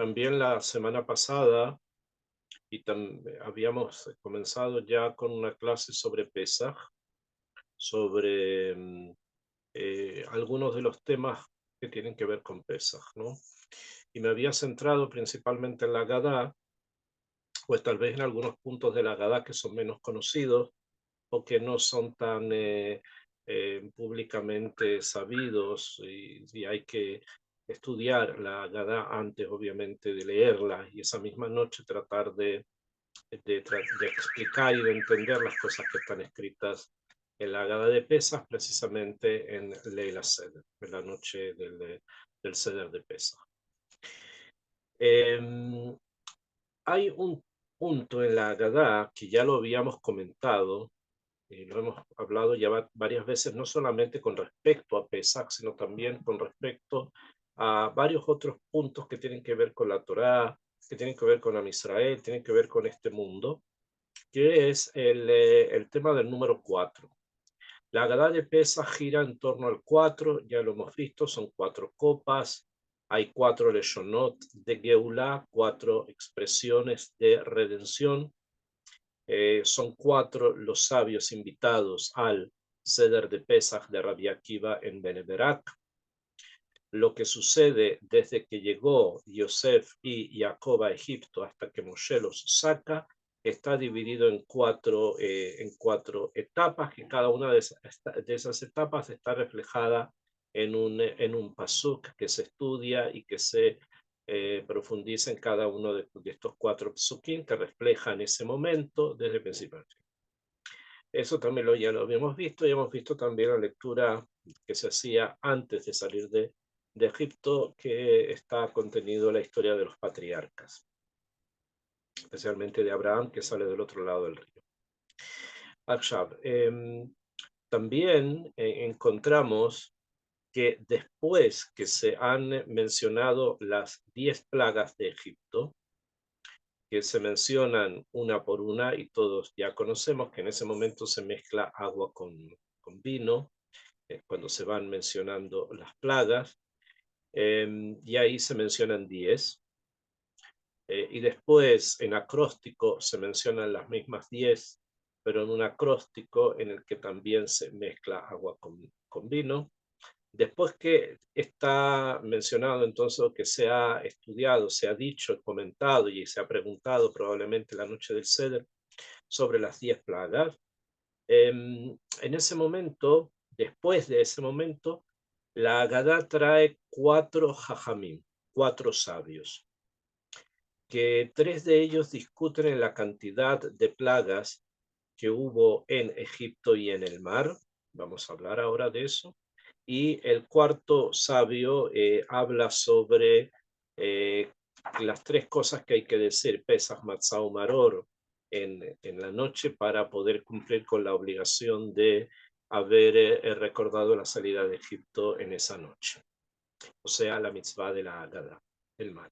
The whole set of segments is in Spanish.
también la semana pasada y habíamos comenzado ya con una clase sobre Pesaj, sobre algunos de los temas que tienen que ver con Pesaj, ¿no? Y me había centrado principalmente en la Agadá, pues tal vez en algunos puntos de la Agadá que son menos conocidos o que no son tan públicamente sabidos y hay que estudiar la Agadá antes, obviamente, de leerla y esa misma noche tratar de explicar y de entender las cosas que están escritas en la Haggadah de Pesach, precisamente en Leila Seder, en la noche del Seder de Pesach. Hay un punto en la Haggadah que ya lo habíamos comentado y lo hemos hablado ya varias veces, no solamente con respecto a Pesach, sino también con respecto a varios otros puntos que tienen que ver con la Torá, que tienen que ver con Am Israel, tienen que ver con este mundo, que es el tema del número 4. La Haggadah de Pesach gira en torno al 4, ya lo hemos visto, son 4 copas, hay 4 leshonot de Geulah, 4 expresiones de redención, son 4 los sabios invitados al Seder de Pesach de Rabbi Akiva en Bene Berak. Lo que sucede desde que llegó Yosef y Jacob a Egipto hasta que Moshe los saca está dividido en cuatro etapas, que cada una de esas etapas está reflejada en un pasuk que se estudia y que se profundiza en cada uno de estos 4 psukim que reflejan ese momento desde el principio al fin. Eso también ya lo habíamos visto y hemos visto también la lectura que se hacía antes de salir de Egipto, que está contenido la historia de los patriarcas, especialmente de Abraham, que sale del otro lado del río. Akshav, también encontramos que después que se han mencionado las 10 plagas de Egipto, que se mencionan una por una y todos ya conocemos que en ese momento se mezcla agua con vino, cuando se van mencionando las plagas, y ahí se mencionan 10. Y después en acróstico se mencionan las mismas 10, pero en un acróstico en el que también se mezcla agua con vino. Después que está mencionado entonces que se ha estudiado, se ha dicho, comentado y se ha preguntado probablemente la noche del Seder sobre las 10 plagas, en ese momento, después de ese momento, la Haggadah trae 4 jajamim, 4 sabios, que 3 de ellos discuten en la cantidad de plagas que hubo en Egipto y en el mar. Vamos a hablar ahora de eso. Y el cuarto sabio habla sobre las 3 cosas que hay que decir, Pesach, Matzah, Maror, en la noche para poder cumplir con la obligación de haber recordado la salida de Egipto en esa noche. O sea, la mitzvah de la Haggadah, el mar.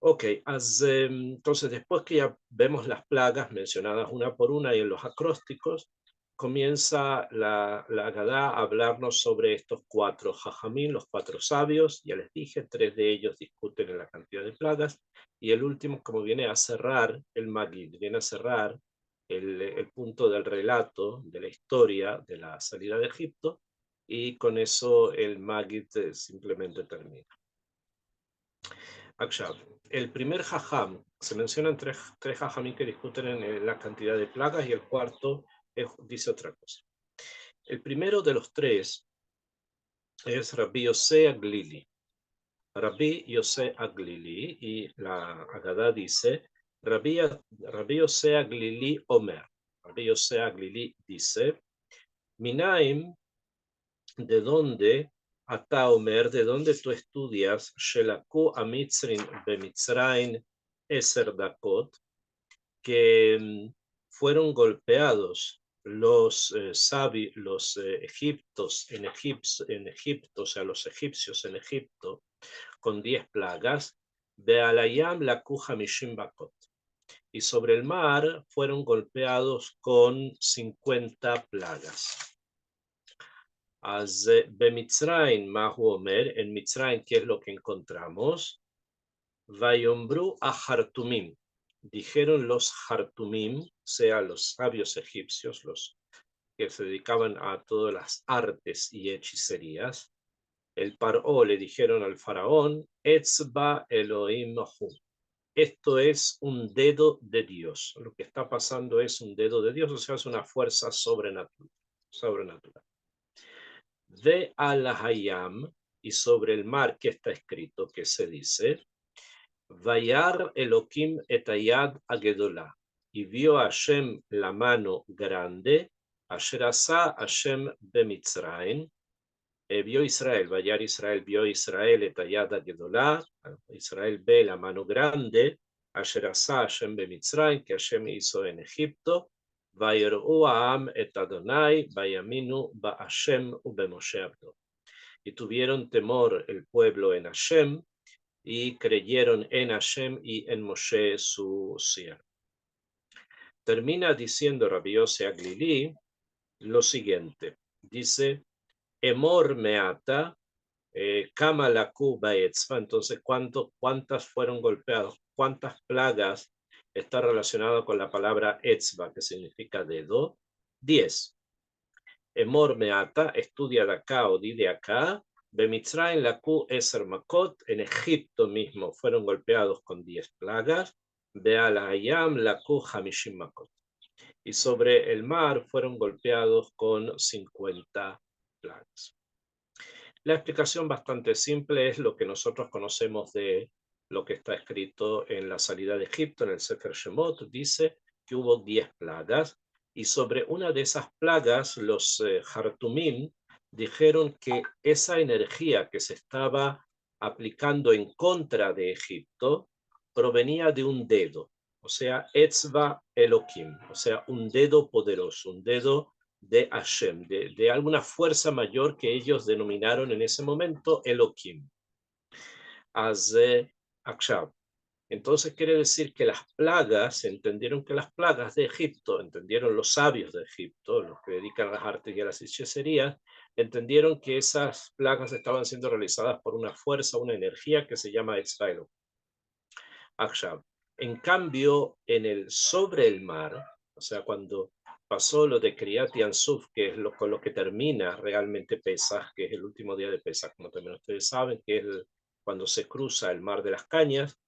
Ok, entonces después que ya vemos las plagas mencionadas una por una y en los acrósticos, comienza la Haggadah a hablarnos sobre estos 4 jajamín, los 4 sabios. Ya les dije, 3 de ellos discuten en la cantidad de plagas y el último, como viene a cerrar el Magid, viene a cerrar el punto del relato de la historia de la salida de Egipto, y con eso el Magid simplemente termina. Akshav, el primer jajam, se mencionan tres jajamí que discuten en la cantidad de plagas y el cuarto dice otra cosa. El primero de los 3 es Rabbi Yosé Aglili. Rabbi Yosé Aglili, y la Haggadah dice, Rabbi Yosé Aglili Omer. Rabbi Yosé Aglili dice, Minaim, ¿de dónde, Ata Omer, de dónde tú estudias, Shelaku Amitzrin Bemitzrain Eser Dakot, que fueron golpeados los egiptos en Egipto, o sea, los egipcios en Egipto, con 10 plagas, Bealayam Lakuja Mishim Bakot, y sobre el mar fueron golpeados con 50 plagas. Bemitzrain Mahu Omer, en Mitzrain, ¿qué es lo que encontramos? Vayombru a Hartumim. Dijeron los Hartumim, sea los sabios egipcios, los que se dedicaban a todas las artes y hechicerías. El Paró le dijeron al faraón, Etzba Elohim Hu. Esto es un dedo de Dios. Lo que está pasando es un dedo de Dios, o sea, es una fuerza sobrenatural. De al-Hayam, y sobre el mar que está escrito, que se dice, Vayar Elohim etayad agedolá, y vio a Hashem la mano grande, Asher asa Hashem bemitzraim, vio Israel, Vayar Israel, vio Israel etayad agedolá, Israel ve la mano grande, Asher asa Hashem bemitzraim, que Hashem hizo en Egipto, Vayer'u ha'am et Adonai, Vayaminu ba Hashem ubemoshe abdo. Y tuvieron temor el pueblo en Hashem, y creyeron en Hashem y en Moshe su siervo. Termina diciendo Rabbi Yossi Aglili lo siguiente. Dice, Emor meata, kama laku baetzva. Entonces, ¿cuántas fueron golpeados? ¿Cuántas plagas está relacionado con la palabra etzva, que significa dedo? 10. Emor meata, estudia de acá o di de acá. Bemitzraim laku eser makot, en Egipto mismo fueron golpeados con 10 plagas. Beal hayam laku hamishim makot. Y sobre el mar fueron golpeados con 50 plagas. La explicación bastante simple es lo que nosotros conocemos de lo que está escrito en la salida de Egipto, en el Sefer Shemot. Dice que hubo 10 plagas, y sobre una de esas plagas los Hartumim dijeron que esa energía que se estaba aplicando en contra de Egipto provenía de un dedo, o sea, Etzva Elohim, o sea, un dedo poderoso, un dedo de Hashem, de alguna fuerza mayor que ellos denominaron en ese momento Elohim. Akshav. Entonces quiere decir que las plagas, entendieron que las plagas de Egipto, entendieron los sabios de Egipto, los que dedican a las artes y a las hechicerías, entendieron que esas plagas estaban siendo realizadas por una fuerza, una energía que se llama Etzrael. Akshav. En cambio, sobre el mar, o sea, cuando pasó lo de Kriyat Yansuf, que es con lo que termina realmente Pesaj, que es el último día de Pesaj, como también ustedes saben, que es cuando se cruza el mar de las cañas.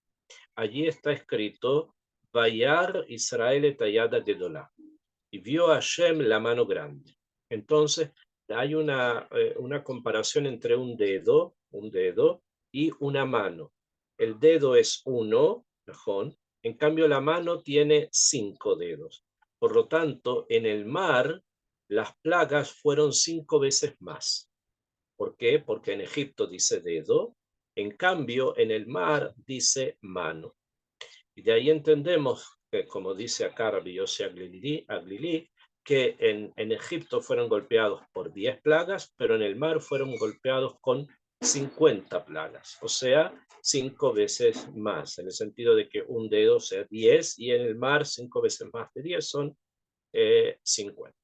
Allí está escrito, Vayar Israel etayada gedolá, y vio a Hashem la mano grande. Entonces, hay una comparación entre un dedo y una mano. El dedo es uno, en cambio la mano tiene 5 dedos. Por lo tanto, en el mar, las plagas fueron 5 veces más. ¿Por qué? Porque en Egipto dice dedo, en cambio en el mar dice mano. Y de ahí entendemos que, como dice acá Rabbi Yossi Aglili, que en Egipto fueron golpeados por 10 plagas, pero en el mar fueron golpeados con 50 plagas, o sea, 5 veces más, en el sentido de que un dedo sea 10 y en el mar 5 veces más de 10 son 50.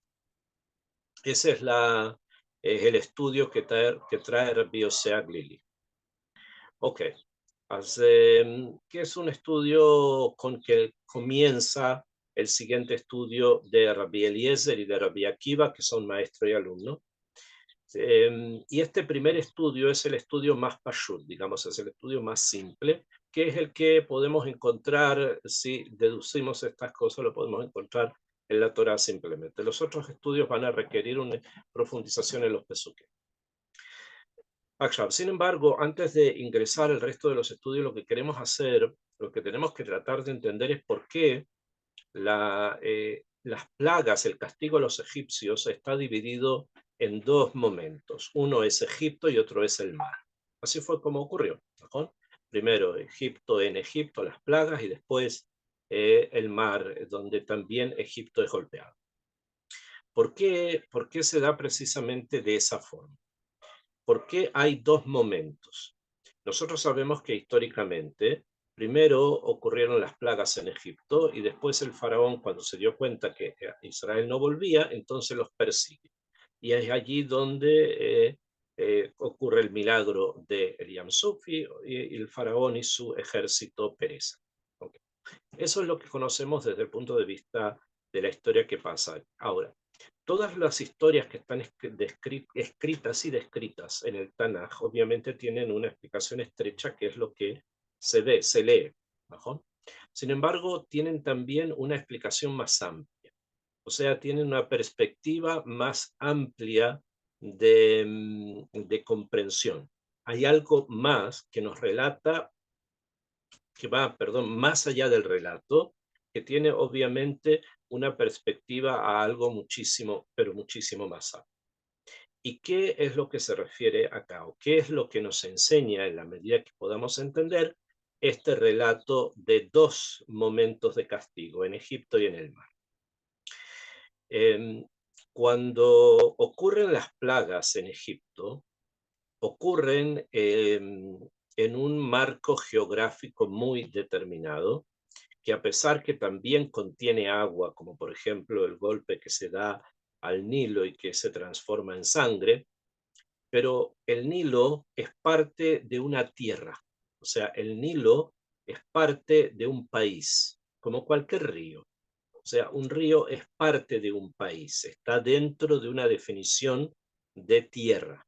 Ese es el estudio que trae Rabbi Yossi Aglili. Ok. Que es un estudio con que comienza el siguiente estudio de Rabbi Eliezer y de Rabbi Akiva, que son maestro y alumno. Y este primer estudio es el estudio más pashut, digamos, es el estudio más simple, que es el que podemos encontrar, si deducimos estas cosas, lo podemos encontrar en la Torah simplemente. Los otros estudios van a requerir una profundización en los pesukim. Sin embargo, antes de ingresar al resto de los estudios, lo que queremos hacer, lo que tenemos que tratar de entender es por qué las plagas, el castigo a los egipcios está dividido en 2 momentos. Uno es Egipto y otro es el mar. Así fue como ocurrió, ¿no? Primero en Egipto las plagas, y después el mar, donde también Egipto es golpeado. ¿Por qué se da precisamente de esa forma? ¿Por qué hay 2 momentos? Nosotros sabemos que históricamente, primero ocurrieron las plagas en Egipto y después el faraón, cuando se dio cuenta que Israel no volvía, entonces los persigue. Y es allí donde ocurre el milagro de Eliam Sufi y el faraón y su ejército perecen. Okay. Eso es lo que conocemos desde el punto de vista de la historia que pasa. Ahora, todas las historias que están escritas y descritas en el Tanaj obviamente tienen una explicación estrecha que es lo que se ve, se lee. ¿No? Sin embargo, tienen también una explicación más amplia. O sea, tienen una perspectiva más amplia de comprensión. Hay algo más que nos relata, que va, perdón, más allá del relato, que tiene obviamente una perspectiva a algo muchísimo, pero muchísimo más amplio. ¿Y qué es lo que se refiere acá? ¿O qué es lo que nos enseña en la medida que podamos entender este relato de dos momentos de castigo, en Egipto y en el mar? Cuando ocurren las plagas en Egipto, ocurren en un marco geográfico muy determinado, que a pesar que también contiene agua, como por ejemplo el golpe que se da al Nilo y que se transforma en sangre, pero el Nilo es parte de una tierra, o sea, el Nilo es parte de un país, como cualquier río. O sea, un río es parte de un país, está dentro de una definición de tierra.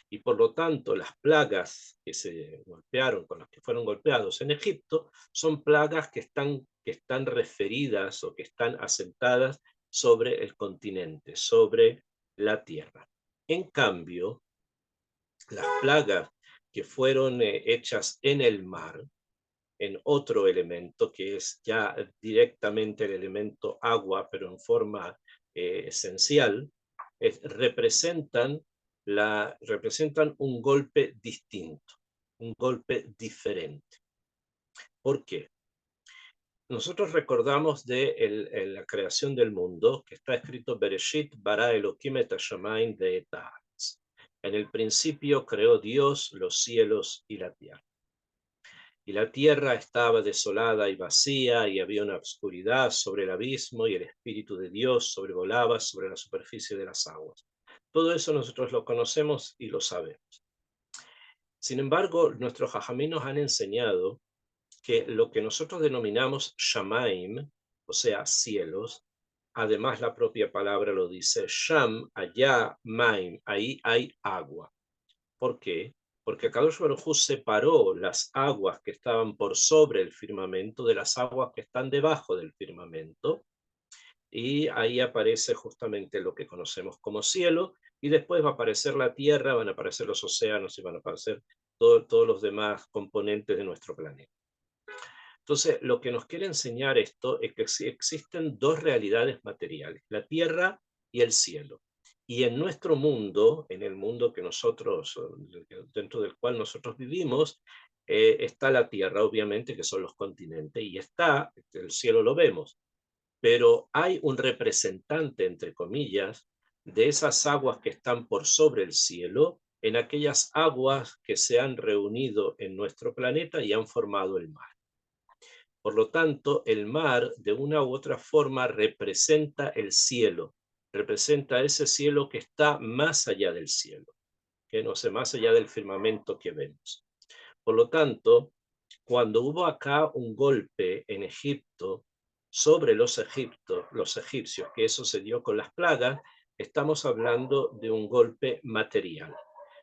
Y por lo tanto, las plagas que se golpearon, con las que fueron golpeados en Egipto, son plagas que están referidas o que están asentadas sobre el continente, sobre la tierra. En cambio, las plagas que fueron hechas en el mar, en otro elemento que es ya directamente el elemento agua, pero en forma esencial, representan un golpe distinto, un golpe diferente. ¿Por qué? Nosotros recordamos de la creación del mundo, que está escrito Bereshit bara Elohim et hashamayim ve'et haaretz. En el principio creó Dios los cielos y la tierra. Y la tierra estaba desolada y vacía, y había una oscuridad sobre el abismo, y el Espíritu de Dios sobrevolaba sobre la superficie de las aguas. Todo eso nosotros lo conocemos y lo sabemos. Sin embargo, nuestros jajamí nos han enseñado que lo que nosotros denominamos shamaim, o sea, cielos, además la propia palabra lo dice, sham, allá, maim, ahí hay agua. ¿Por qué? Porque Kadosh Baruj Hu separó las aguas que estaban por sobre el firmamento de las aguas que están debajo del firmamento, y ahí aparece justamente lo que conocemos como cielo, y después va a aparecer la tierra, van a aparecer los océanos y van a aparecer todos los demás componentes de nuestro planeta. Entonces, lo que nos quiere enseñar esto es que existen dos realidades materiales, la tierra y el cielo. Y en nuestro mundo, en el mundo que nosotros, dentro del cual nosotros vivimos, está la tierra, obviamente, que son los continentes, y está, el cielo lo vemos, pero hay un representante, entre comillas, de esas aguas que están por sobre el cielo, en aquellas aguas que se han reunido en nuestro planeta y han formado el mar. Por lo tanto, el mar, de una u otra forma, representa el cielo, representa ese cielo que está más allá del cielo, que no sé, más allá del firmamento que vemos. Por lo tanto, cuando hubo acá un golpe en Egipto sobre los egipcios, que eso se dio con las plagas, estamos hablando de un golpe material.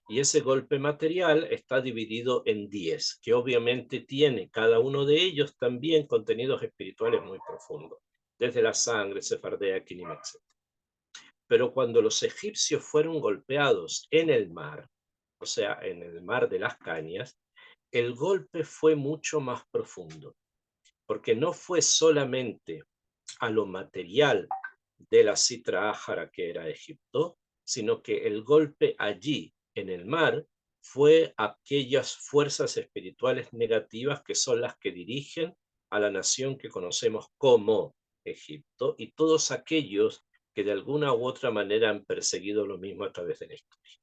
Y ese golpe material está dividido en 10, que obviamente tiene cada uno de ellos también contenidos espirituales muy profundos, desde la sangre, sefardea, quinim, etc. Pero cuando los egipcios fueron golpeados en el mar, o sea, en el mar de las Cañas, el golpe fue mucho más profundo, porque no fue solamente a lo material de la Sitra Ájara que era Egipto, sino que el golpe allí en el mar fue aquellas fuerzas espirituales negativas que son las que dirigen a la nación que conocemos como Egipto y todos aquellos que de alguna u otra manera han perseguido lo mismo a través de la historia.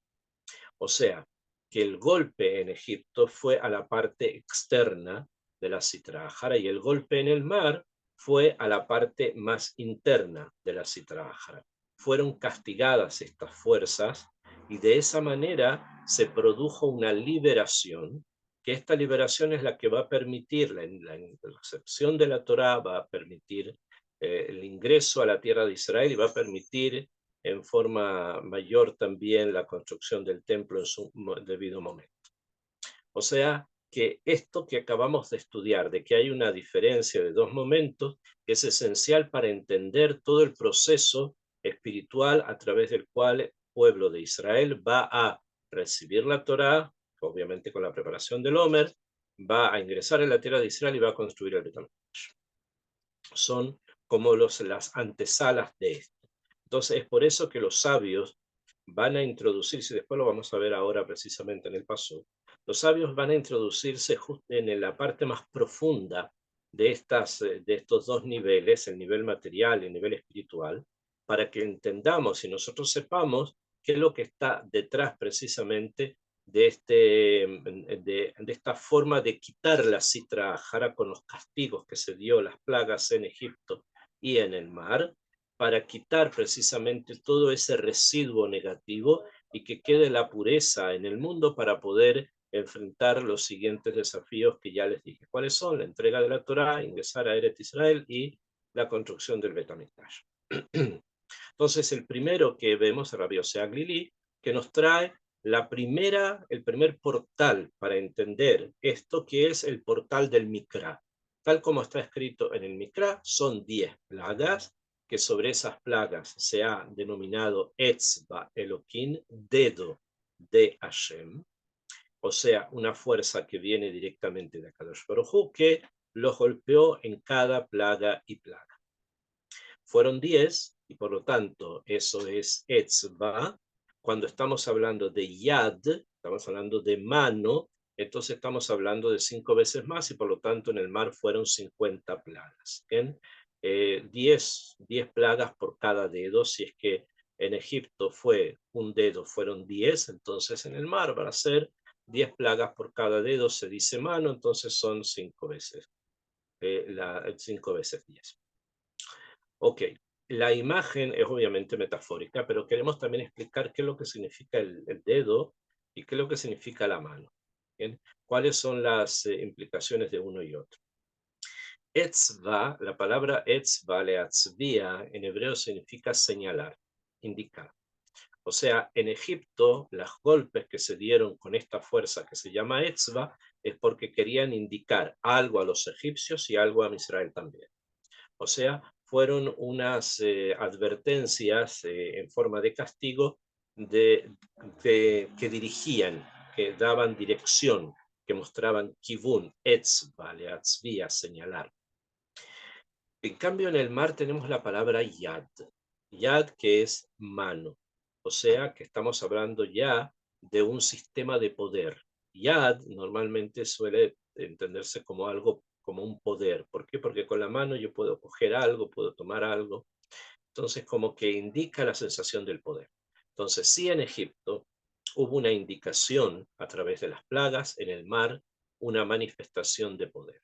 O sea, que el golpe en Egipto fue a la parte externa de la Sitra Ájara y el golpe en el mar fue a la parte más interna de la Sitra Ájara. Fueron castigadas estas fuerzas Y de esa manera se produjo una liberación, que esta liberación es la que va a permitir, la recepción de la Torá va a permitir el ingreso a la tierra de Israel y va a permitir en forma mayor también la construcción del templo en su debido momento. O sea, que esto que acabamos de estudiar, de que hay una diferencia de dos momentos, es esencial para entender todo el proceso espiritual a través del cual el pueblo de Israel va a recibir la Torá, obviamente con la preparación del Homer, va a ingresar en la tierra de Israel y va a construir el Betamigdash. Son como las antesalas de esto. Entonces es por eso que los sabios van a introducirse, después lo vamos a ver ahora precisamente en el paso, los sabios van a introducirse justo en la parte más profunda de estos dos niveles, el nivel material y el nivel espiritual, para que entendamos y nosotros sepamos qué es lo que está detrás precisamente de esta forma de quitar la citra jara con los castigos que se dio, las plagas en Egipto y en el mar, para quitar precisamente todo ese residuo negativo y que quede la pureza en el mundo para poder enfrentar los siguientes desafíos que ya les dije. ¿Cuáles son? La entrega de la Torá, ingresar a Eretz Israel y la construcción del Betamigdash. Entonces, el primero que vemos es Rabbi Yossi Aglili, que nos trae el primer portal para entender esto, que es el portal del Mikra. Tal como está escrito en el Mikra, son 10 plagas, que sobre esas plagas se ha denominado Etzba Elohim, dedo de Hashem, o sea, una fuerza que viene directamente de Akadosh Baruj Hu, que los golpeó en cada plaga y plaga. Fueron 10, y por lo tanto eso es Etzba. Cuando estamos hablando de Yad, estamos hablando de mano, entonces estamos hablando de 5 veces más, y por lo tanto en el mar fueron 50 plagas. 10 plagas por cada dedo. Si es que en Egipto fue un dedo, fueron 10, entonces en el mar van a ser 10 plagas por cada dedo, se dice mano, entonces son 5 veces, 5 veces 10. Ok, la imagen es obviamente metafórica, pero queremos también explicar qué es lo que significa el dedo y qué es lo que significa la mano. ¿Bien? ¿Cuáles son las implicaciones de uno y otro? Etzva, la palabra etzva, leatzvia, en hebreo significa señalar, indicar. O sea, en Egipto, los golpes que se dieron con esta fuerza que se llama etzva es porque querían indicar algo a los egipcios y algo a Israel también. O sea, fueron unas advertencias en forma de castigo que dirigían, que daban dirección, que mostraban kivun, etzva, leatzvia, señalar. En cambio, en el mar tenemos la palabra yad. Yad, que es mano. O sea, que estamos hablando ya de un sistema de poder. Yad normalmente suele entenderse como algo, como un poder. ¿Por qué? Porque con la mano yo puedo coger algo, puedo tomar algo. Entonces, como que indica la sensación del poder. Entonces, sí, en Egipto hubo una indicación a través de las plagas, en el mar, una manifestación de poder.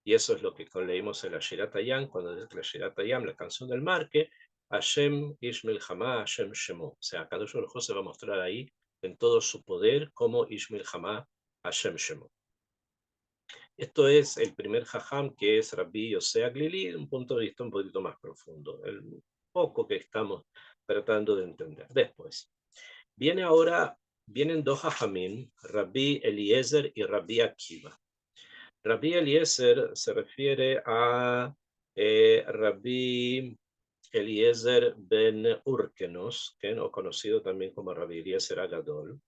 Y eso es lo que leímos en la Shirat Hayam, cuando dice la Shirat Hayam, la canción del mar, que Hashem Ish Milchama, Hashem Shemo. O sea, Kadosh Baruj Hu se va a mostrar ahí en todo su poder como Ish Milchama, Hashem Shemo. Esto es el primer jajam, que es Rabbi Yossi Aglili, de un punto de vista un poquito más profundo, el poco que estamos tratando de entender. Después, vienen dos jajamim, Rabbi Eliezer y Rabbi Akiva. Rabbi Eliezer se refiere a Rabbi Eliezer ben Urkenos, o conocido también como Rabbi Eliezer Agadol,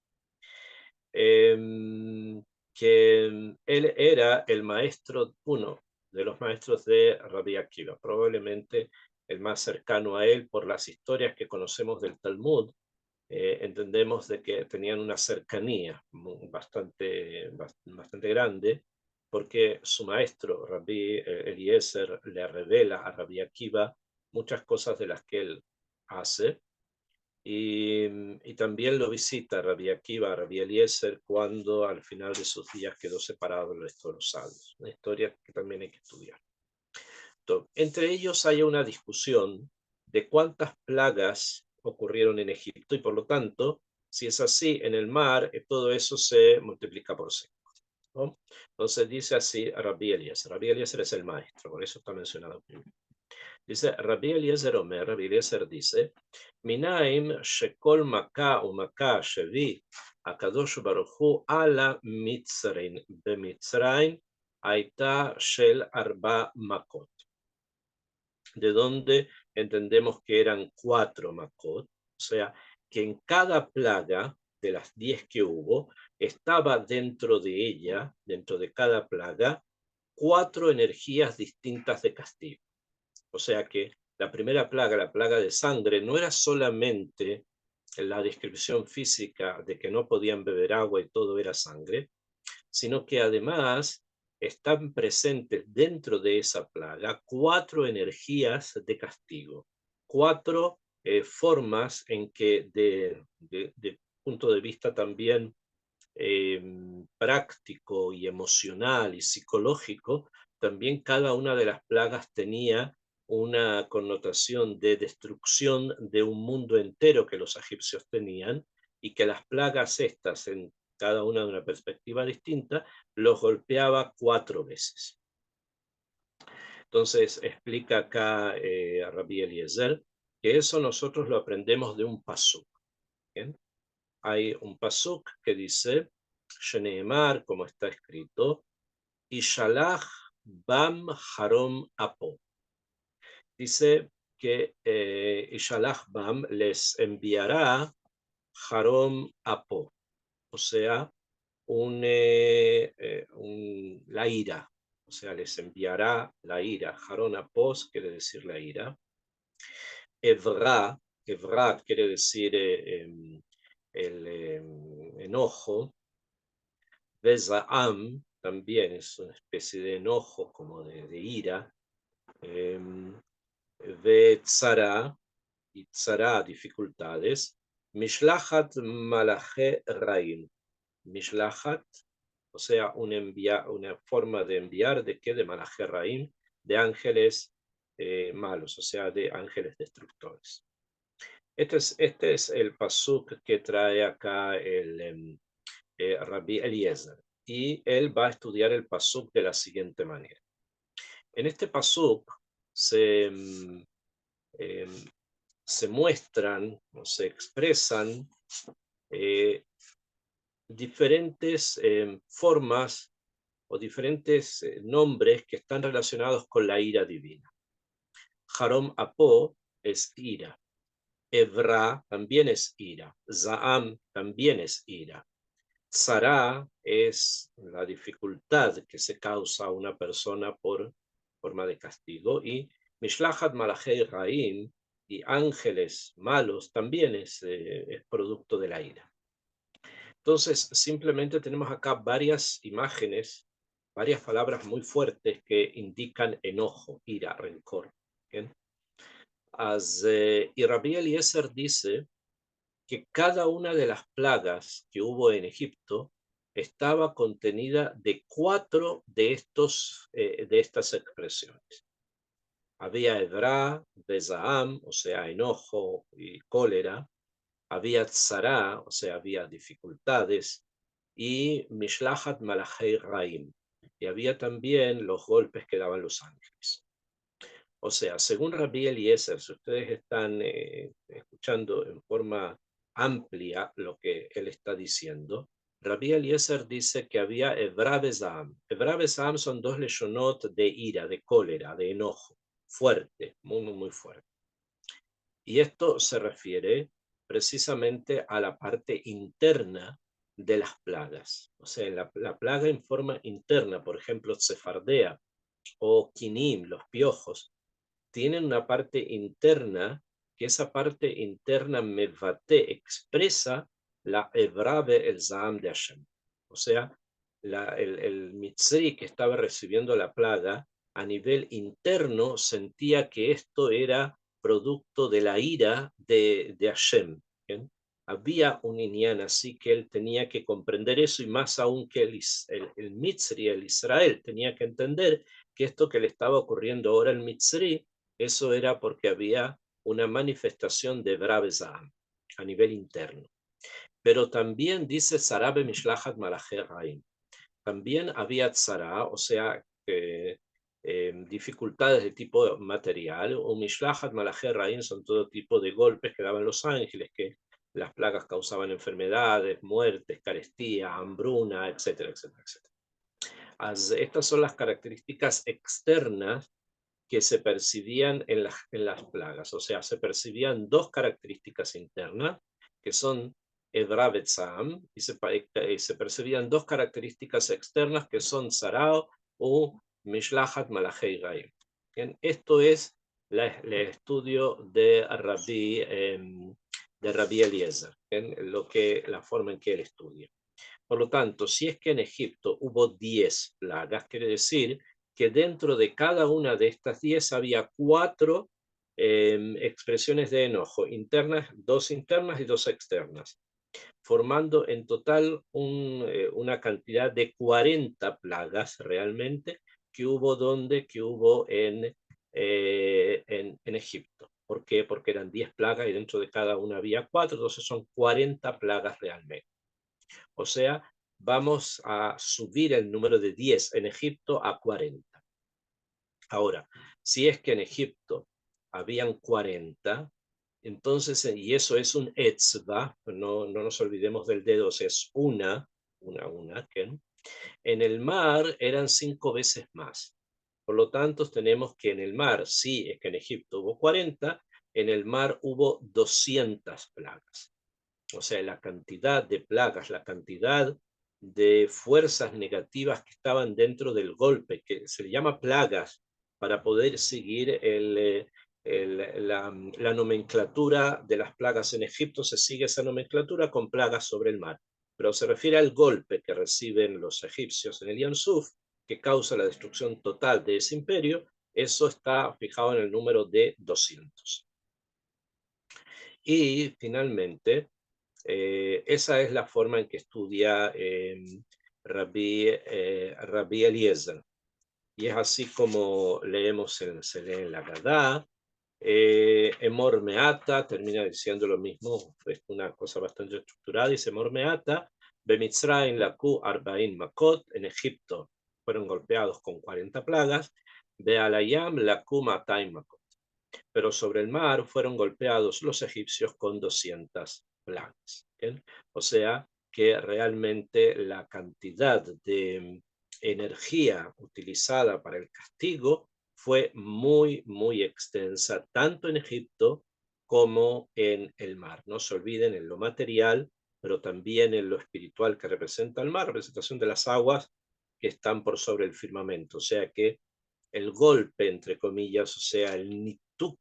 que él era el maestro, uno de los maestros de Rabbi Akiva, probablemente el más cercano a él por las historias que conocemos del Talmud. Entendemos de que tenían una cercanía bastante grande, porque su maestro, Rabbi Eliezer, le revela a Rabbi Akiva muchas cosas de las que él hace, y también lo visita Rabbi Akiva, Rabbi Eliezer, cuando al final de sus días quedó separado del resto de los sabios. Una historia que también hay que estudiar. Entonces, entre ellos hay una discusión de cuántas plagas ocurrieron en Egipto, y por lo tanto Si es así, en el mar, todo eso se multiplica por 5. ¿No? Entonces dice así Rabbi Eliezer. Rabbi Eliezer es el maestro, por eso está mencionado primero. Dice Rabbi Eliezer Omer, Rabbi Eliezer dice, Minaim shekol maka umaka shevi akadosh baruchu ala mitzrain bemitzrain aita shel arba makot. De donde entendemos que eran 4 makot, o sea, que en cada plaga de las 10 que hubo, estaba dentro de ella, dentro de cada plaga, 4 energías distintas de castigo. O sea que la primera plaga, la plaga de sangre, no era solamente la descripción física de que no podían beber agua y todo era sangre, sino que además están presentes dentro de esa plaga 4 energías de castigo, 4 formas en que de punto de vista también práctico y emocional y psicológico, también cada una de las plagas tenía una connotación de destrucción de un mundo entero que los egipcios tenían, y que las plagas estas, en cada una de una perspectiva distinta, los golpeaba 4 veces. Entonces explica acá Rabbi Eliezer que eso nosotros lo aprendemos de un pasuk. ¿Bien? Hay un pasuk que dice, Sheneemar, como está escrito, Ishalach Bam Harom Apo. Dice que Ishalach Bam les enviará Harom Apo, o sea, la ira, o sea, les enviará la ira. Harom Apos quiere decir la ira. Evra, Evrat quiere decir el enojo. Bezaam también es una especie de enojo, como de ira. Vetzara, y tzara, dificultades. Mishlachat malache raim. Mishlachat, o sea, una forma de enviar, ¿de qué? De malache raim, de ángeles malos, o sea, de ángeles destructores. Este es el pasuk que trae acá el Rabbi Eliezer, y él va a estudiar el pasuk de la siguiente manera. En este pasuk se, eh, se muestran o se expresan diferentes formas o diferentes nombres que están relacionados con la ira divina. Harom Apo es ira. Evra también es ira. Zaam también es ira. Tzara es la dificultad que se causa a una persona por forma de castigo, y Mishlachat Malachei Raim, y ángeles malos, también es producto de la ira. Entonces, simplemente tenemos acá varias imágenes, varias palabras muy fuertes que indican enojo, ira, rencor. ¿Bien? Y Rabbi Eliezer dice que cada una de las plagas que hubo en Egipto estaba contenida de 4 de estas expresiones. Había Edra, Bezaam, o sea, enojo y cólera. Había Tzara, o sea, había dificultades. Y Mishlachat Malachei Raim. Y había también los golpes que daban los ángeles. O sea, según Rabbi Eliezer, si ustedes están escuchando en forma amplia lo que él está diciendo, Rabbi Eliezer dice que había Evra Bezaam. Evra Bezaam son 2 leshonot de ira, de cólera, de enojo, fuerte, muy, muy, muy fuerte. Y esto se refiere precisamente a la parte interna de las plagas. O sea, la plaga en forma interna, por ejemplo, Cefardea o Quinim, los piojos, tienen una parte interna, que esa parte interna mevate, expresa la Ebrave el Zaam de Hashem. O sea, el Mitzri que estaba recibiendo la plaga, a nivel interno sentía que esto era producto de la ira de Hashem. ¿Bien? Había un inyan así que él tenía que comprender eso, y más aún que el Mitzri, el Israel, tenía que entender que esto que le estaba ocurriendo ahora al Mitzri, eso era porque había una manifestación de Bravesam a nivel interno. pero también dice Tzara b'mishlachat malachei Raim. También había tzara, o sea, dificultades de tipo material, o mishlachat malachei Raim son todo tipo de golpes que daban los ángeles, que las plagas causaban enfermedades, muertes, carestía, hambruna, etcétera, etcétera, etcétera. Estas son las características externas que se percibían en las plagas, o sea, se percibían dos características internas, que son Edra Betzam, y se percibían dos características externas, que son Sarao o Mishlachat Malachei Gaim. Esto es el estudio de Rabbi Eliezer, la forma en que él estudia. Por lo tanto, si es que en Egipto hubo 10 plagas, quiere decir que dentro de cada una de estas 10 había 4 expresiones de enojo, dos internas y dos externas, formando en total una cantidad de 40 plagas realmente que hubo en Egipto. ¿Por qué? Porque eran 10 plagas y dentro de cada una había 4, entonces son 40 plagas realmente. O sea, vamos a subir el número de 10 en Egipto a 40. Ahora, si es que en Egipto habían 40, entonces, y eso es un etzba, no nos olvidemos del dedo, o sea, es una, ¿okay? En el mar eran 5 veces más. Por lo tanto, tenemos que en el mar, sí, es que en Egipto hubo 40, en el mar hubo 200 plagas. O sea, la cantidad de plagas, la cantidad de fuerzas negativas que estaban dentro del golpe, que se le llama plagas, para poder seguir la nomenclatura de las plagas en Egipto, se sigue esa nomenclatura con plagas sobre el mar. Pero se refiere al golpe que reciben los egipcios en el Yam Suf, que causa la destrucción total de ese imperio. Eso está fijado en el número de 200. Y finalmente, esa es la forma en que estudia Rabbi Eliezer. Y es así como se lee en la Gadá. Emor Meata termina diciendo lo mismo, es una cosa bastante estructurada. Dice Emor Meata, Bemitzraim laku arba'in makot, en Egipto fueron golpeados con 40 plagas, Bealayam laku mataim makot. Pero sobre el mar fueron golpeados los egipcios con 200 plagas. ¿Bien? O sea que realmente la cantidad de energía utilizada para el castigo fue muy, muy extensa, tanto en Egipto como en el mar. No se olviden en lo material, pero también en lo espiritual que representa el mar, representación de las aguas que están por sobre el firmamento. O sea que el golpe, entre comillas, o sea, el nituk,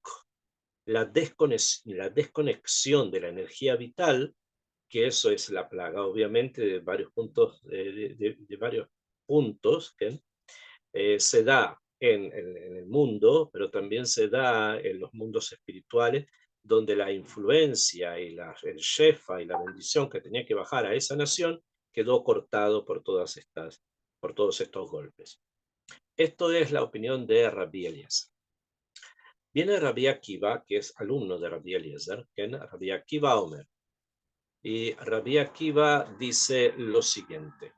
la desconexión de la energía vital, que eso es la plaga, obviamente, de varios puntos, de varios puntos, que se da en el mundo, pero también se da en los mundos espirituales, donde la influencia y el shefa y la bendición que tenía que bajar a esa nación quedó cortado por todos estos golpes. Esto es la opinión de Rabbi Eliezer. Viene Rabbi Akiva, que es alumno de Rabbi Eliezer, que es Rabbi Akiva Omer. Y Rabbi Akiva dice lo siguiente.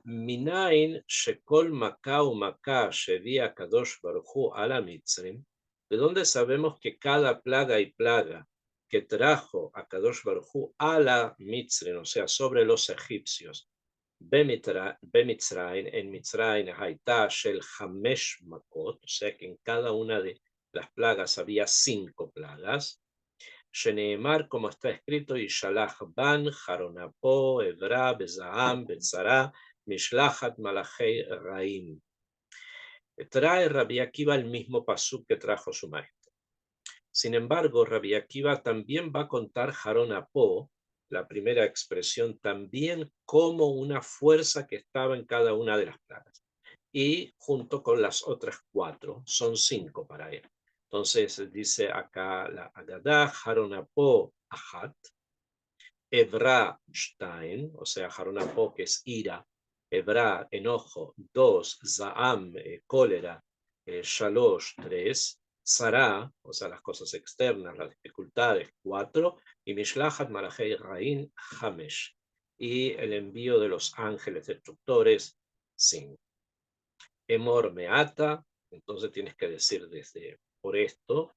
Minain shekol maka u maka shevia kadosh baruchu ala mitzrim. ¿De dónde sabemos que cada plaga y plaga que trajo a Kadosh Baruchu a la Mitzrim, o sea, sobre los egipcios, Bemitzraim, en Mitzraim, Haitá, Shel Hamesh Makot, o sea que en cada una de las plagas había 5 plagas. Sheneemar, como está escrito, Yishalach Ban, Jaronapo, Ebra, Bezaam, Betzara, Mishlachat Malachei Raim. Trae Rabbi Akiva el mismo pasuk que trajo su maestro. Sin embargo, Rabbi Akiva también va a contar Jaronapo, la primera expresión, también como una fuerza que estaba en cada una de las plagas. Y junto con las otras 4, son 5 para él. Entonces dice acá la Agadá, Jaronapo Ahat, Ebra Shtain, o sea, Jaronapo que es ira, Ebra enojo, 2, Zaam cólera, Shalosh 3, Sará, o sea, las cosas externas, las dificultades, 4, y Mishlachat Malachei Rain, Hamesh, y el envío de los ángeles destructores, 5. Emor Meata, entonces tienes que decir desde por esto.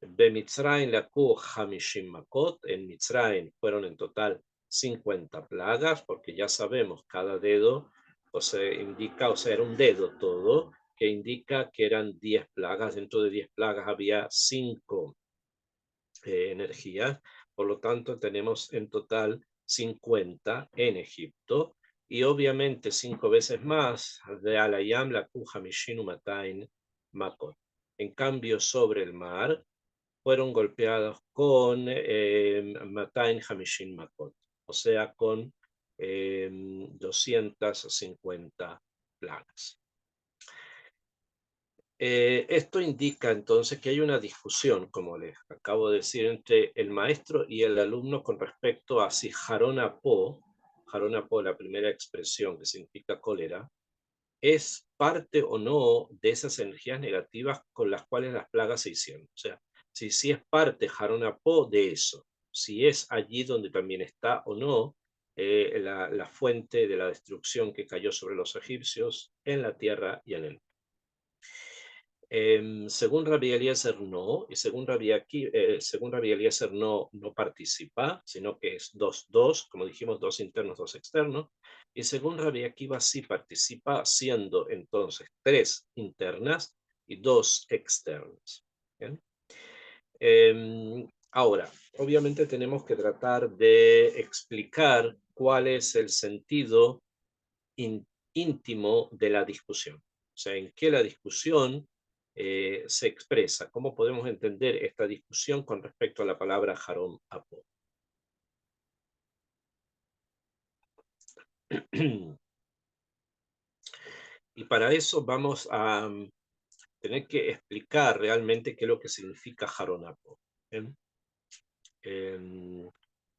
Bemitzraim laku Hamishim Makot, en Mitzraim fueron en total 50 plagas, porque ya sabemos, cada dedo, o sea, indica, o sea, era un dedo todo, que indica que eran 10 plagas. Dentro de 10 plagas había 5 energías, por lo tanto tenemos en total 50 en Egipto, y obviamente 5 veces más de Alayam la Hamishinu Matain Makot. En cambio, sobre el mar fueron golpeados con Matain Hamishin Makot, o sea, con 250 plagas. Esto indica entonces que hay una discusión, como les acabo de decir, entre el maestro y el alumno con respecto a si Jaronapo, la primera expresión que significa cólera, es parte o no de esas energías negativas con las cuales las plagas se hicieron. O sea, si es parte Jaronapo de eso, si es allí donde también está o no la fuente de la destrucción que cayó sobre los egipcios en la tierra y en el. Según Rabbi Eliezer no, y según Rabbi Eliezer no participa, sino que es 2-2, como dijimos, 2 internos, 2 externos, y según Rabbi Akiva sí participa, siendo entonces 3 internas y 2 externas. ¿Bien? Ahora, obviamente tenemos que tratar de explicar cuál es el sentido íntimo de la discusión. O sea, en qué la discusión se expresa. ¿Cómo podemos entender esta discusión con respecto a la palabra Harom Apo? Y para eso vamos a tener que explicar realmente qué es lo que significa Harom Apo. ¿Qué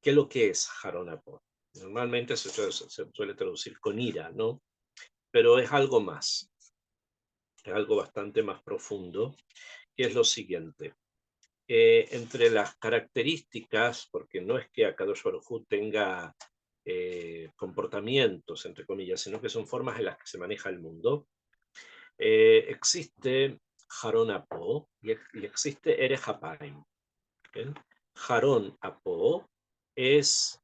es lo que es Harom Apo? Normalmente se suele traducir con ira, ¿no? Pero es algo más, es algo bastante más profundo, que es lo siguiente. Entre las características, porque no es que Akadosh Baruj Hu tenga comportamientos, entre comillas, sino que son formas en las que se maneja el mundo, existe Harón Apo y existe Ere Hapaim. Harón Apo es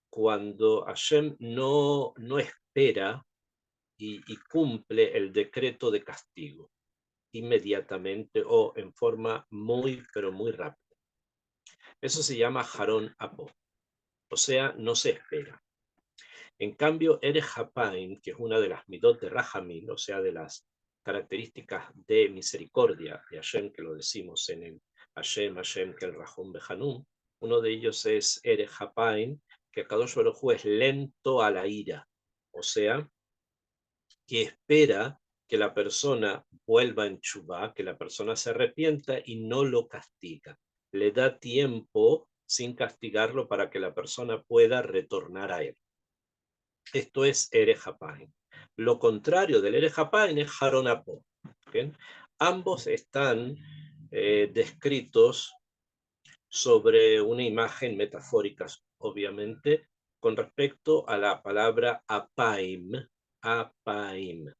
cuando Hashem no espera y cumple el decreto de castigo inmediatamente o en forma muy, pero muy rápida. Eso se llama Harón Apo, o sea, no se espera. En cambio, Ere Hapaim, que es una de las midot de Rahamim, o sea, de las características de misericordia de Hashem, que lo decimos en el Hashem, que el Rahum Behanum, uno de ellos es Ere Hapaim, que Kadosh Baruj Hu es lento a la ira, o sea, que espera que la persona vuelva en Chubá, que la persona se arrepienta y no lo castiga. Le da tiempo sin castigarlo para que la persona pueda retornar a él. Esto es Ere Hapaim. Lo contrario del Ere Hapaim es Harón Apo. Ambos están descritos sobre una imagen metafórica, obviamente, con respecto a la palabra apaim. Apaim.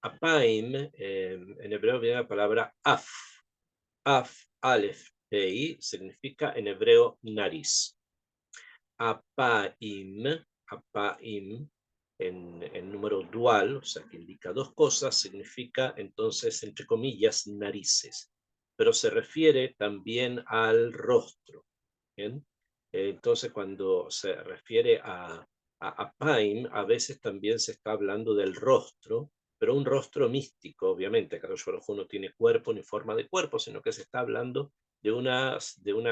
Apaim, en hebreo viene la palabra af. Af, alef, pei, significa en hebreo nariz. Apaim, apaim, en número dual, o sea que indica dos cosas, significa entonces, entre comillas, narices, pero se refiere también al rostro. ¿Bien? Entonces, cuando se refiere a Apaim, a veces también se está hablando del rostro, pero un rostro místico, obviamente. Kadosh Baruj Hu no tiene cuerpo ni forma de cuerpo, sino que se está hablando de una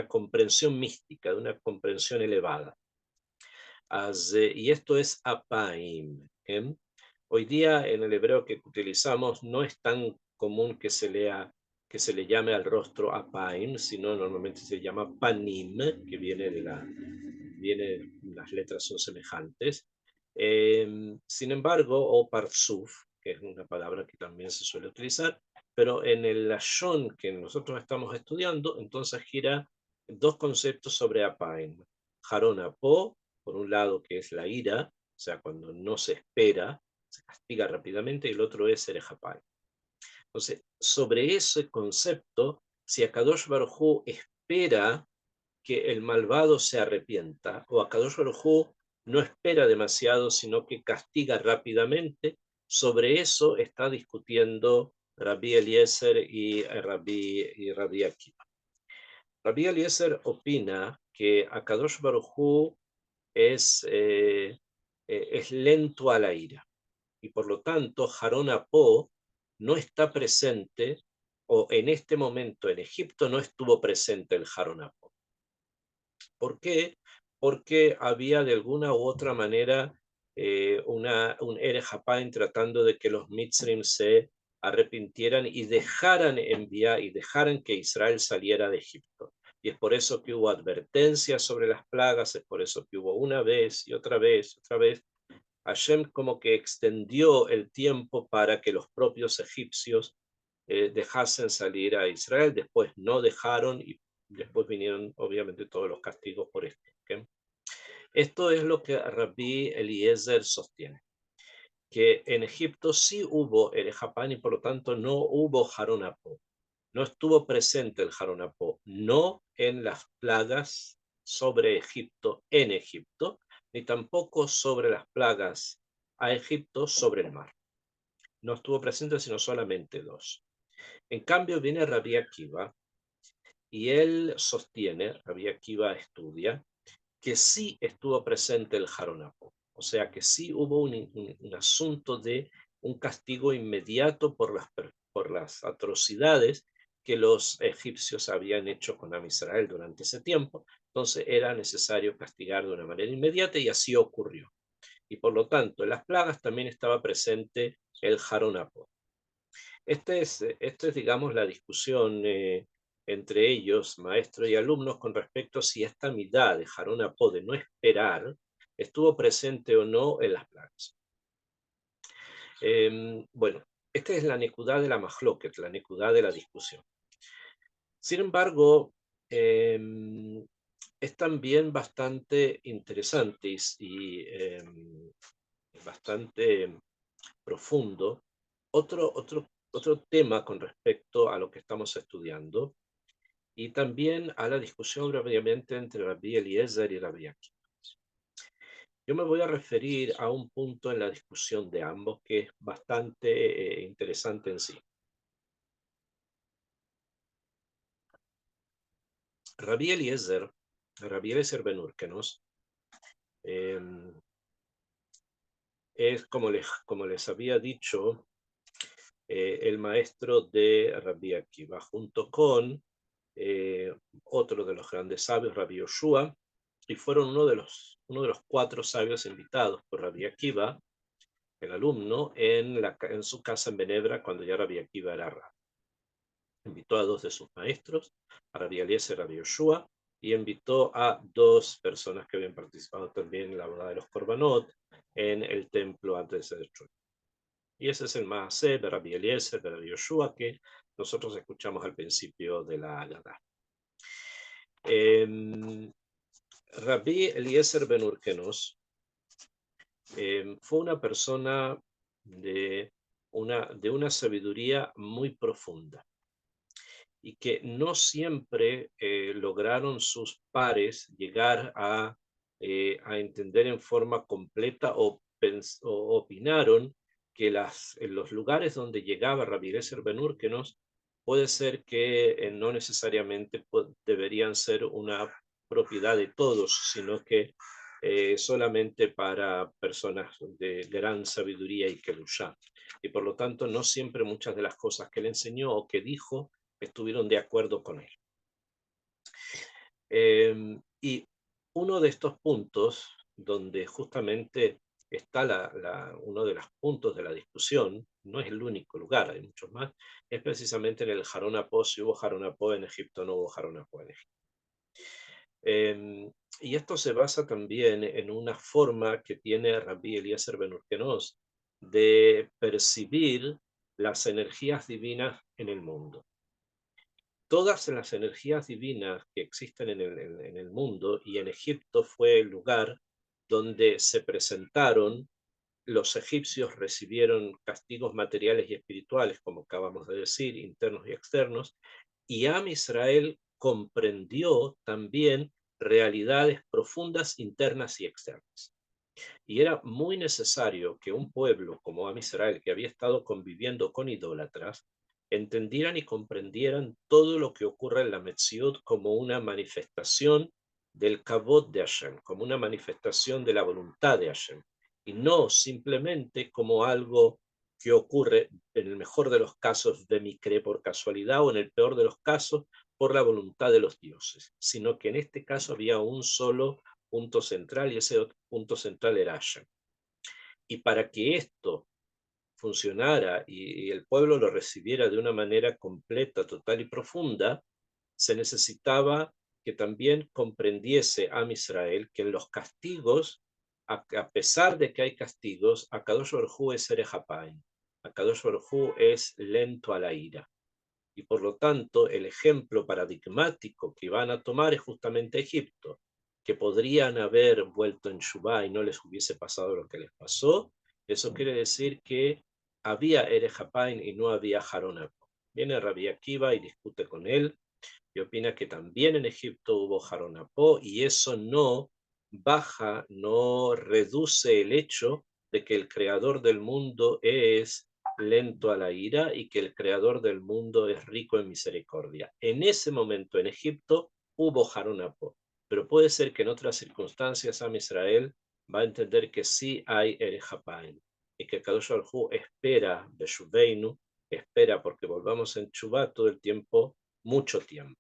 comprensión mística, de una comprensión elevada. Y esto es Apaim. Hoy día en el hebreo que utilizamos no es tan común que se le llame al rostro Apaim, sino normalmente se llama Panim, que las letras son semejantes. Sin embargo, o Parsuf, que es una palabra que también se suele utilizar, pero en el Lashon que nosotros estamos estudiando, entonces gira dos conceptos sobre Apaim. Harón Apó, por un lado, que es la ira, o sea, cuando no se espera, se castiga rápidamente, y el otro es Erech Apaim. Entonces, sobre ese concepto, si Akadosh Baruj Hu espera que el malvado se arrepienta, o Akadosh Baruj Hu no espera demasiado, sino que castiga rápidamente, sobre eso está discutiendo Rabbi Eliezer y Rabbi Akiva. Rabbi Eliezer opina que Akadosh Baruj Hu es lento a la ira, y por lo tanto Harón Apó no está presente, o en este momento en Egipto no estuvo presente el Harón Apó. ¿Por qué? Porque había de alguna u otra manera un Erech Hapaim tratando de que los Mitzrim se arrepintieran y dejaran enviar y dejaran que Israel saliera de Egipto. Y es por eso que hubo advertencias sobre las plagas, es por eso que hubo una vez y otra vez, otra vez. Hashem como que extendió el tiempo para que los propios egipcios dejasen salir a Israel, después no dejaron y después vinieron obviamente todos los castigos por esto. ¿Okay? Esto es lo que Rabbi Eliezer sostiene, que en Egipto sí hubo el Japán y por lo tanto no hubo Harón Apó. No estuvo presente el Harón Apó, no en las plagas sobre Egipto en Egipto, ni tampoco sobre las plagas a Egipto sobre el mar. No estuvo presente sino solamente dos. En cambio viene Rabbi Akiva y él sostiene, Rabbi Akiva estudia, que sí estuvo presente el Harón Apó. O sea que sí hubo un asunto de un castigo inmediato por las atrocidades que los egipcios habían hecho con Am Israel durante ese tiempo. Entonces era necesario castigar de una manera inmediata y así ocurrió. Y por lo tanto, en las plagas también estaba presente el Harón Apó. Esta es, digamos, la discusión entre ellos, maestro y alumnos, con respecto a si esta midá de Harón Apó de no esperar estuvo presente o no en las plagas. Bueno, esta es la nekudá de la mahloket, la nekudá de la discusión. Sin embargo, es también bastante interesante y bastante profundo otro tema con respecto a lo que estamos estudiando y también a la discusión obviamente entre Rabbi Eliezer y Rabbi Akiva. Yo me voy a referir a un punto en la discusión de ambos que es bastante interesante en sí. Rabbi Eliezer Ben Urkenos, eh, es como les había dicho, el maestro de Rabbi Akiva, junto con otro de los grandes sabios, Rabbi Yoshua, y fueron uno de los cuatro sabios invitados por Rabbi Akiva, el alumno, en su casa en Benebra, cuando ya Rabbi Akiva era Rab. Invitó a dos de sus maestros, a Rabbi Eliezer y Rabbi Yoshua, y invitó a dos personas que habían participado también en la boda de los Korbanot en el templo antes de ser destruido. Y ese es el Maaseh de Rabbi Eliezer, de Rabbi Yoshua, que nosotros escuchamos al principio de la Haggadah. Rabbi Eliezer Ben Urkenos fue una persona de una sabiduría muy profunda y que no siempre lograron sus pares llegar a entender en forma completa o opinaron que en los lugares donde llegaba Rabbi Eliezer Ben Urkenos puede ser que no necesariamente deberían ser una propiedad de todos, sino que solamente para personas de gran sabiduría y kedushá. Y por lo tanto, no siempre muchas de las cosas que él enseñó o que dijo estuvieron de acuerdo con él. Y uno de estos puntos, donde justamente está uno de los puntos de la discusión, no es el único lugar, hay muchos más, es precisamente en el Harón Apó, si hubo Harón Apó en Egipto o no hubo Harón Apó en Egipto. Y esto se basa también en una forma que tiene Rabbi Eliezer Ben Urkenos de percibir las energías divinas en el mundo. Todas las energías divinas que existen en el mundo, y en Egipto fue el lugar donde se presentaron. Los egipcios recibieron castigos materiales y espirituales, como acabamos de decir, internos y externos, y Am Israel comprendió también realidades profundas, internas y externas. Y era muy necesario que un pueblo como Am Israel, que había estado conviviendo con idólatras, entendieran y comprendieran todo lo que ocurre en la Metziut como una manifestación del Kavod de Hashem, como una manifestación de la voluntad de Hashem, y no simplemente como algo que ocurre en el mejor de los casos de micre por casualidad, o en el peor de los casos por la voluntad de los dioses, sino que en este caso había un solo punto central, y ese punto central era Hashem. Y para que esto funcionara y el pueblo lo recibiera de una manera completa, total y profunda, se necesitaba que también comprendiese a Israel que en los castigos, a pesar de que hay castigos, Akadosh Baruj Hu es Erejapain, Akadosh Baruj Hu es lento a la ira. Y por lo tanto, el ejemplo paradigmático que van a tomar es justamente Egipto, que podrían haber vuelto en Shubá y no les hubiese pasado lo que les pasó. Eso quiere decir que había Erejapain y no había Jaronapo. Viene Rabbi Akiva y discute con él, y opina que también en Egipto hubo Jaronapo, y eso no baja, no reduce el hecho de que el creador del mundo es lento a la ira y que el creador del mundo es rico en misericordia. En ese momento en Egipto hubo Jaronapo, pero puede ser que en otras circunstancias Am Israel va a entender que sí hay Erejapain, y que Kadosh Baruj Hu espera de Shuveinu, espera porque volvamos en Chubá todo el tiempo, mucho tiempo.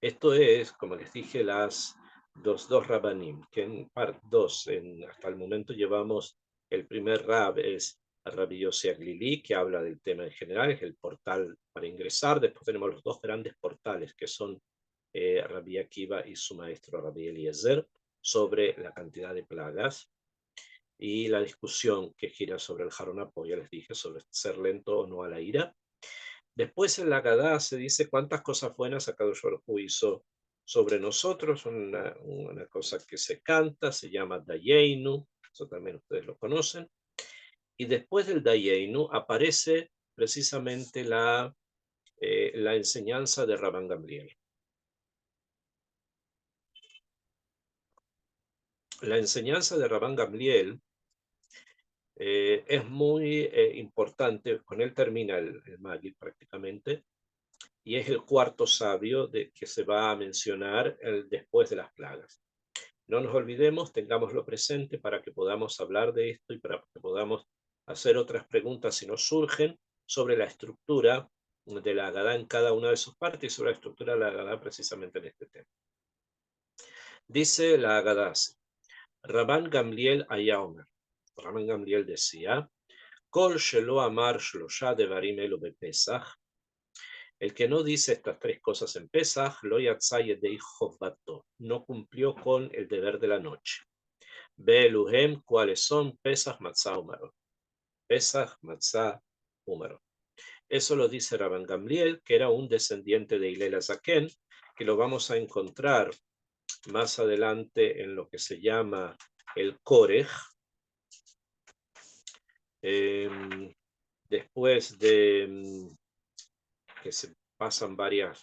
Esto es, como les dije, las dos Rabanim, que en part 2, hasta el momento llevamos, el primer Rab es Rabbi Yossi Aglili, que habla del tema en general, es el portal para ingresar. Después tenemos los dos grandes portales, que son Rabbi Akiva y su maestro Rabbi Eliezer, sobre la cantidad de plagas, y la discusión que gira sobre el Jaronapo, ya les dije, sobre ser lento o no a la ira. Después en la Haggadá se dice cuántas cosas buenas Akadosh Baruj Hu hizo sobre nosotros, una cosa que se canta, se llama Dayeinu, eso también ustedes lo conocen, y después del Dayeinu aparece precisamente la enseñanza de Rabban Gamliel. La enseñanza de Rabban Gamliel es muy importante, con él termina el Magid prácticamente, y es el cuarto sabio que se va a mencionar después de las plagas. No nos olvidemos, tengámoslo presente para que podamos hablar de esto y para que podamos hacer otras preguntas si nos surgen sobre la estructura de la Haggadá en cada una de sus partes, y sobre la estructura de la Haggadá precisamente en este tema. Dice la Haggadá así: Rabban Gamliel Ayaomer. Rabban Gamliel decía: Kol shelo amar shlosha devarim elu bepesach. El que no dice estas tres cosas en Pesach, lo yatsa yedei chovbato, no cumplió con el deber de la noche. Be'eluhem, ¿cuáles son? Pesach, matzah, humaro. Pesach, matzah, humaro. Eso lo dice Rabban Gamliel, que era un descendiente de Hillel Azaken, que lo vamos a encontrar más adelante en lo que se llama el Korej. Después de que se pasan varias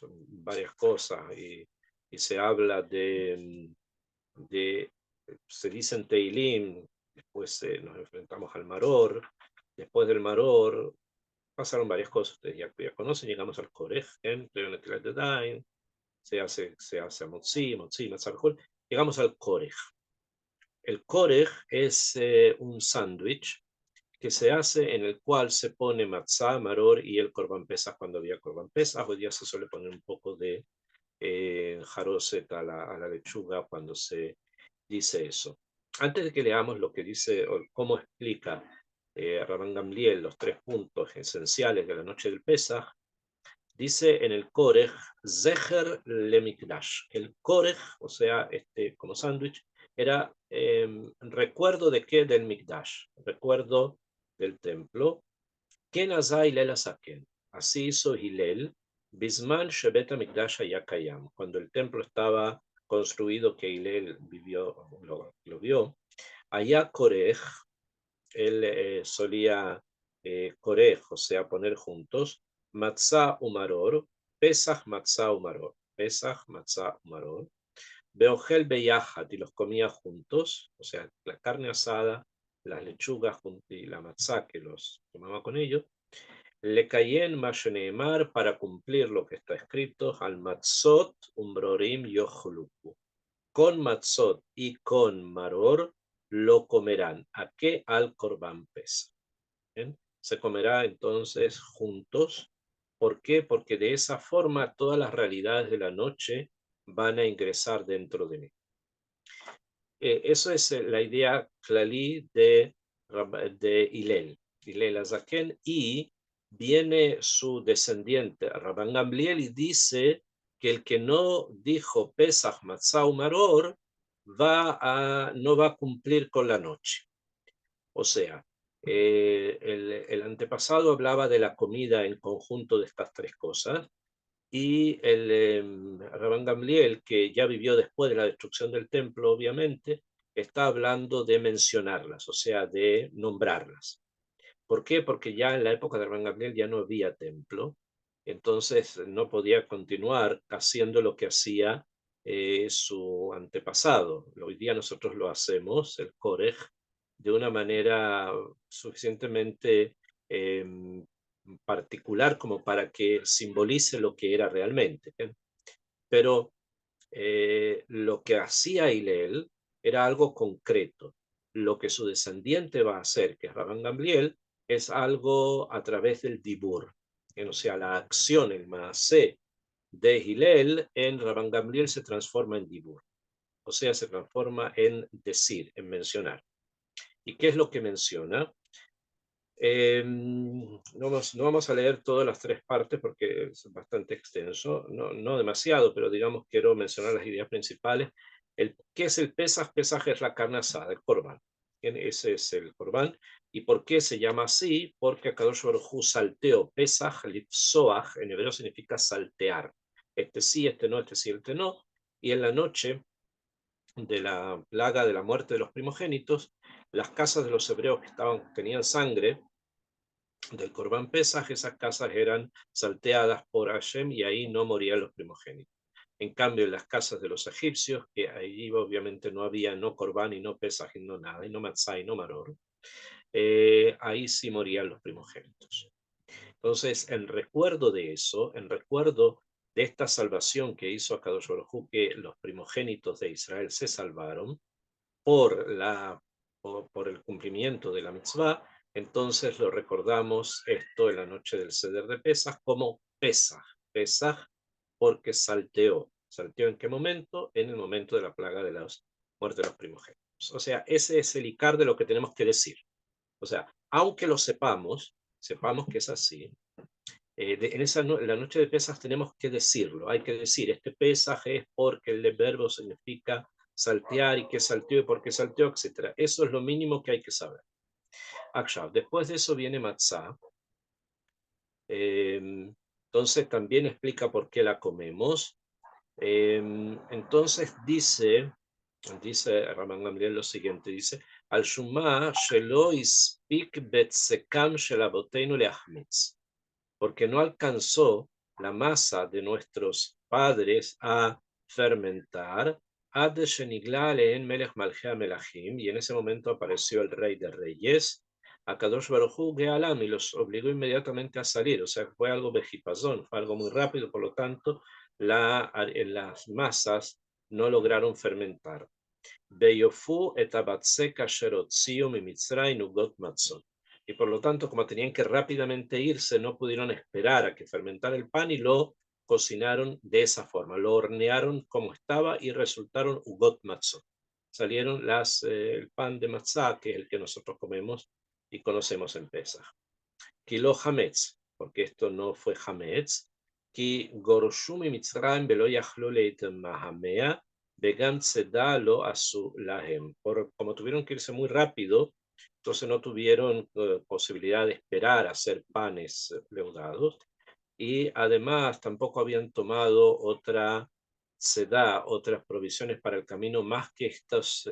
cosas, y se habla se dice en Teilim, después nos enfrentamos al Maror, después del Maror pasaron varias cosas, ustedes ya conocen, llegamos al Korej, se hace Motzi, Matzah, llegamos al Korej. El Korej es un sándwich que se hace en el cual se pone matzá, maror y el Corban Pesach cuando había Corban Pesach. Hoy día se suele poner un poco de jaroset a la lechuga cuando se dice eso. Antes de que leamos lo que dice o cómo explica Rabban Gamliel los tres puntos esenciales de la noche del Pesach, dice en el Korej, Zecher le Mikdash. El Korej, o sea, como sándwich, era recuerdo de qué, del Mikdash, recuerdo del templo. Ken azá Hillel azaken. Así hizo Hillel, Bisman Shebet HaMikdash haya kayam. Cuando el templo estaba construido, que Hillel lo vio, allá Korej, él solía Korej, o sea, poner juntos, Matzah Umaror, Pesach Matzah Umaror, Pesach Matzah Umaror, Beogel Beyajat, y los comía juntos, o sea, la carne asada, las lechugas y la matzá que los tomaba con ellos, le cayen Masheneemar para cumplir lo que está escrito, al matzot umbrorim yochluku. Con matzot y con maror lo comerán. ¿A qué? Al korban pesa. ¿Bien? Se comerá entonces juntos. ¿Por qué? Porque de esa forma todas las realidades de la noche van a ingresar dentro de mí. Eso es la idea clalí de Hillel Azaken, y viene su descendiente, Rabban Gamliel, y dice que el que no dijo Pesach Matzah Maror no va a cumplir con la noche. O sea, el antepasado hablaba de la comida en conjunto de estas tres cosas, y el Rabban Gamliel, que ya vivió después de la destrucción del templo, obviamente, está hablando de mencionarlas, o sea, de nombrarlas. ¿Por qué? Porque ya en la época de Rabban Gamliel ya no había templo, entonces no podía continuar haciendo lo que hacía su antepasado. Hoy día nosotros lo hacemos, el Korej, de una manera suficientemente eh, particular como para que simbolice lo que era realmente. Pero lo que hacía Hillel era algo concreto. Lo que su descendiente va a hacer, que es Rabban Gamliel, es algo a través del dibur. O sea, la acción, el maasé de Hillel en Rabban Gamliel se transforma en dibur. O sea, se transforma en decir, en mencionar. ¿Y qué es lo que menciona? No vamos a leer todas las tres partes porque es bastante extenso, no demasiado, pero digamos quiero mencionar las ideas principales. ¿Qué es el Pesaj? Pesaj es la carne asada, el Corban. Ese es el Corban. ¿Y por qué se llama así? Porque Akadosh Baruj Hu salteó. Pesaj, lipsoach, en hebreo significa saltear. Este sí, este no, este sí, este no. Y en la noche de la plaga de la muerte de los primogénitos, las casas de los hebreos que tenían sangre del Corban Pesaj, esas casas eran salteadas por Hashem y ahí no morían los primogénitos. En cambio, en las casas de los egipcios, que ahí obviamente no había no Corban y no Pesaj y no nada, y no Matzah y no Maror, ahí sí morían los primogénitos. Entonces, en recuerdo de eso, en recuerdo de esta salvación que hizo Akadosh Baruj Hu, que los primogénitos de Israel se salvaron, por, por el cumplimiento de la mitzvah, entonces lo recordamos esto en la noche del Seder de Pesaj como Pesaj, Pesaj porque salteó. ¿Salteó en qué momento? En el momento de la plaga de la muerte de los primogénitos. O sea, ese es el icar de lo que tenemos que decir. O sea, aunque lo sepamos que es así, en la noche de Pesaj tenemos que decirlo, hay que decir, este Pesaj es porque el verbo significa saltear y qué salteó y por qué salteó, etc. Eso es lo mínimo que hay que saber. Después de eso viene Matzah. Entonces también explica por qué la comemos. Entonces dice Rabban Gamliel lo siguiente, dice, al Shumah shelo ispik betsekam shel aboteinu leachmitz, porque no alcanzó la masa de nuestros padres a fermentar, en Melech Malchea Melachim, y en ese momento apareció el rey de reyes, Akadosh Baruj Hu Gealam, y los obligó inmediatamente a salir, o sea, fue algo vejipazón, fue algo muy rápido, por lo tanto, las masas no lograron fermentar. Beyofu etabatse kasherotziu mimitzrain ugot matzot. Y por lo tanto, como tenían que rápidamente irse, no pudieron esperar a que fermentara el pan y lo cocinaron de esa forma. Lo hornearon como estaba y resultaron ugot matzot. Salieron el pan de matzah, que es el que nosotros comemos y conocemos en Pesach. Kilo hametz, porque esto no fue hametz. Ki gorshu mimitzraim velo yachlu leitem mahamea, Begam Tzedalo a su lahem. Como tuvieron que irse muy rápido, Entonces no tuvieron posibilidad de esperar a hacer panes leudados, y además tampoco habían tomado otra sedá, otras provisiones para el camino más que estos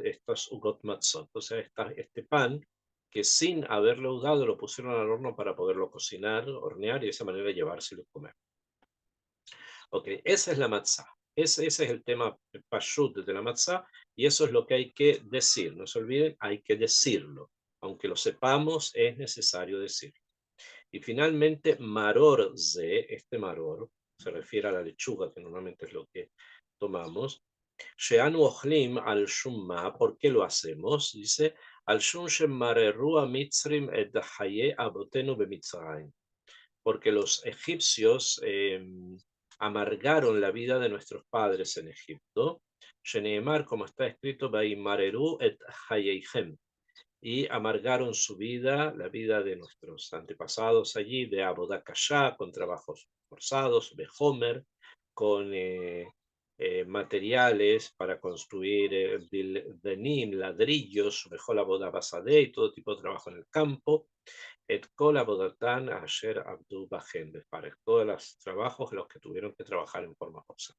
ugot matzot, o sea, este pan que sin haber leudado lo pusieron al horno para poderlo cocinar, hornear y de esa manera llevárselo y comer. Ok, esa es la matzá. Ese es el tema pashut de la matzá, y eso es lo que hay que decir. No se olviden, hay que decirlo. Aunque lo sepamos, es necesario decirlo. Y finalmente, maror ze, este maror, se refiere a la lechuga, que normalmente es lo que tomamos. Sheanu ochlim al shumma, ¿por qué lo hacemos? Dice, al shum shemareru a mitzrim et haye abotenu bemitzrayim, porque los egipcios amargaron la vida de nuestros padres en Egipto. Sheneemar, como está escrito, Vaimareru et Hayeihem, y amargaron su vida, la vida de nuestros antepasados allí, de Abodakashá, con trabajos forzados, de Homer, con materiales para construir denim, ladrillos, mejor la boda basade y todo tipo de trabajo en el campo. Et kol abodatan asher abdu bahem, para todos los trabajos los que tuvieron que trabajar en forma forzada.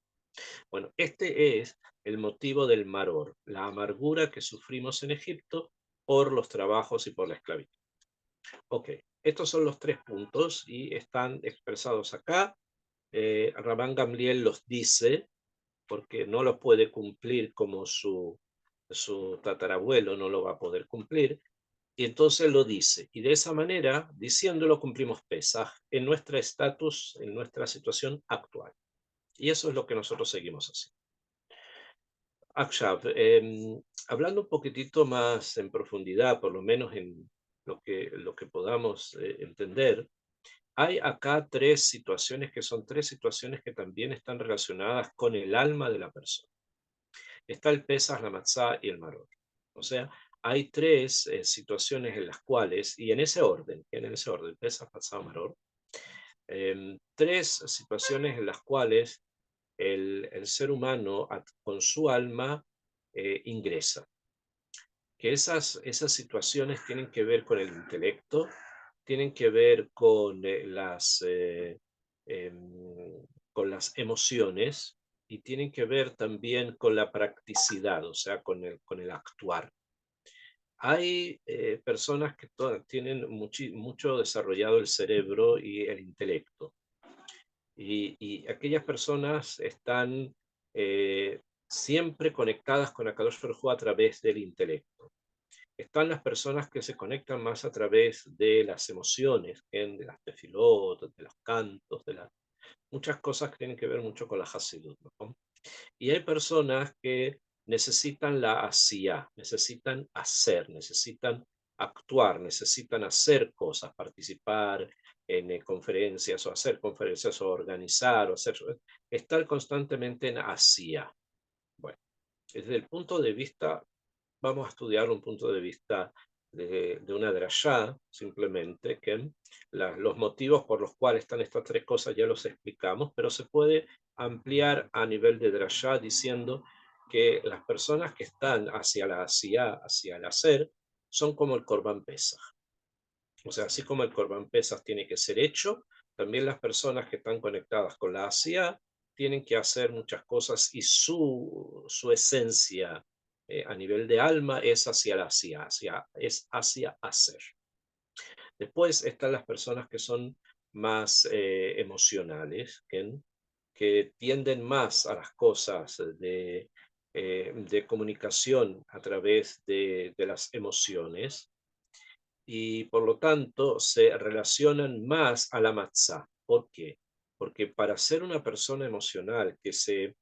Bueno, este es el motivo del maror, la amargura que sufrimos en Egipto por los trabajos y por la esclavitud. Ok, estos son los 3 puntos y están expresados acá. Rabán Gamliel los dice porque no los puede cumplir como su tatarabuelo no lo va a poder cumplir, y entonces lo dice. Y de esa manera, diciéndolo, cumplimos Pesaj en nuestro estatus, en nuestra situación actual. Y eso es lo que nosotros seguimos haciendo. Akshav, hablando un poquitito más en profundidad, por lo menos en lo que podamos entender, hay acá 3 situaciones que son 3 situaciones que también están relacionadas con el alma de la persona. Está el Pesaj, la Matzá y el Maror. O sea, hay 3 situaciones en las cuales, y en ese orden, Pesaj, Matzá, Maror, 3 situaciones en las cuales el ser humano con su alma ingresa. Que esas situaciones tienen que ver con el intelecto, tienen que ver con las emociones y tienen que ver también con la practicidad, o sea, con el actuar. Hay personas que tienen mucho desarrollado el cerebro y el intelecto. Y aquellas personas están siempre conectadas con Akadosh Baruj Hu a través del intelecto. Están las personas que se conectan más a través de las emociones, de las tefilot, de los cantos, de muchas cosas que tienen que ver mucho con la Hasidut, ¿no? Y hay personas que necesitan la asiyá, necesitan hacer, necesitan actuar, necesitan hacer cosas, participar en conferencias o hacer conferencias o organizar o estar constantemente en asiyá. Bueno, desde el punto de vista, vamos a estudiar un punto de vista de una drashá, simplemente, que los motivos por los cuales están estas 3 cosas ya los explicamos, pero se puede ampliar a nivel de drashá diciendo que las personas que están hacia la asiyá, hacia el hacer, son como el Corban Pesaj. O sea, así como el Corban Pesaj tiene que ser hecho, también las personas que están conectadas con la asiyá tienen que hacer muchas cosas, y su esencia a nivel de alma es hacia la asiyá, es hacia hacer. Después están las personas que son más emocionales, que tienden más a las cosas de comunicación a través de las emociones, y por lo tanto se relacionan más a la matzá. ¿Por qué? Porque para ser una persona emocional se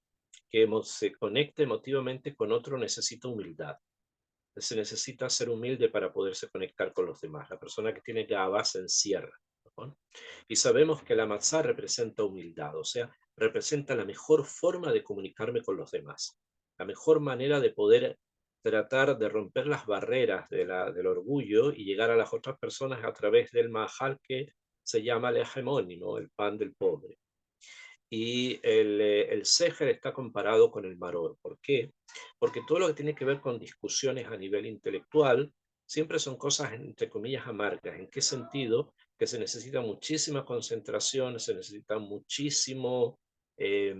conecte emotivamente con otro necesita humildad. Se necesita ser humilde para poderse conectar con los demás. La persona que tiene gavá se encierra, ¿no? Y sabemos que la matzá representa humildad, o sea, representa la mejor forma de comunicarme con los demás, la mejor manera de poder tratar de romper las barreras del orgullo y llegar a las otras personas a través del mahal que se llama el hegemónimo, el pan del pobre. Y el Seher está comparado con el Maror. ¿Por qué? Porque todo lo que tiene que ver con discusiones a nivel intelectual siempre son cosas, entre comillas, amargas. ¿En qué sentido? Que se necesita muchísima concentración, se necesita muchísimo eh,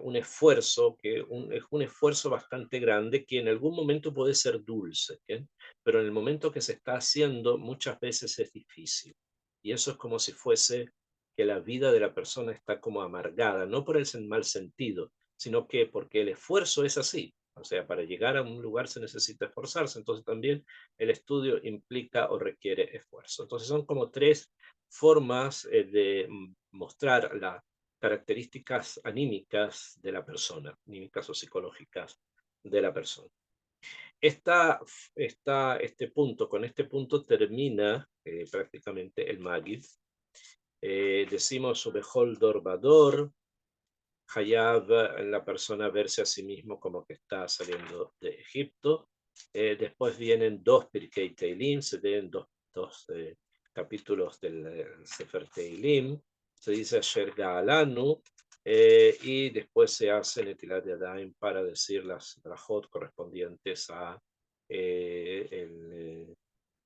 un esfuerzo, es un esfuerzo bastante grande que en algún momento puede ser dulce, ¿ok? Pero en el momento que se está haciendo muchas veces es difícil. Y eso es como si fuese que la vida de la persona está como amargada, no por el mal sentido, sino que porque el esfuerzo es así. O sea, para llegar a un lugar se necesita esforzarse, entonces también el estudio implica o requiere esfuerzo. Entonces son como tres formas de mostrar las características anímicas de la persona, anímicas o psicológicas de la persona. Este punto, con este punto termina prácticamente el Magid. Decimos Ubehol Dor Bador, Hayab, la persona verse a sí mismo como que está saliendo de Egipto. Después vienen dos Pirkei Teilim, se leen dos capítulos del Sefer Teilim, se dice Asher Ga'alanu, y después se hace Netilat Yadayim para decir las brajot correspondientes a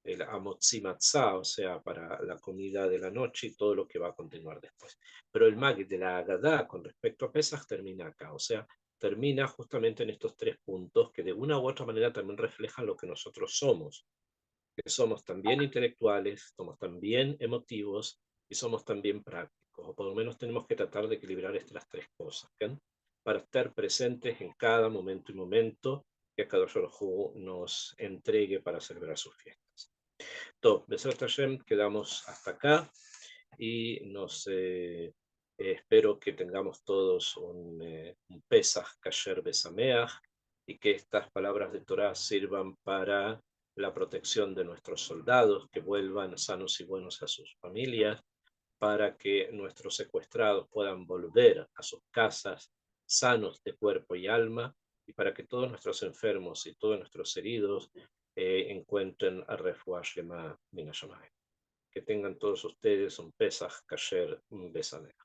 el Amotzi Matzah, o sea, para la comida de la noche y todo lo que va a continuar después. Pero el Magid de la Agadá con respecto a Pesach termina acá, o sea, termina justamente en estos tres puntos que de una u otra manera también reflejan lo que nosotros somos, que somos también intelectuales, somos también emotivos y somos también prácticos, o por lo menos tenemos que tratar de equilibrar estas tres cosas, ¿sí? Para estar presentes en cada momento y momento que Kadosh Baruj Hu nos entregue para celebrar sus fiestas. Todo, Besrat Hashem, quedamos hasta acá y espero que tengamos todos un Pesach Kasher Besameach y que estas palabras de Torah sirvan para la protección de nuestros soldados, que vuelvan sanos y buenos a sus familias, para que nuestros secuestrados puedan volver a sus casas sanos de cuerpo y alma, y para que todos nuestros enfermos y todos nuestros heridos encuentren a Refuah Shlema Min Hashamayim. Que tengan todos ustedes un Pesach Kasher Besameach.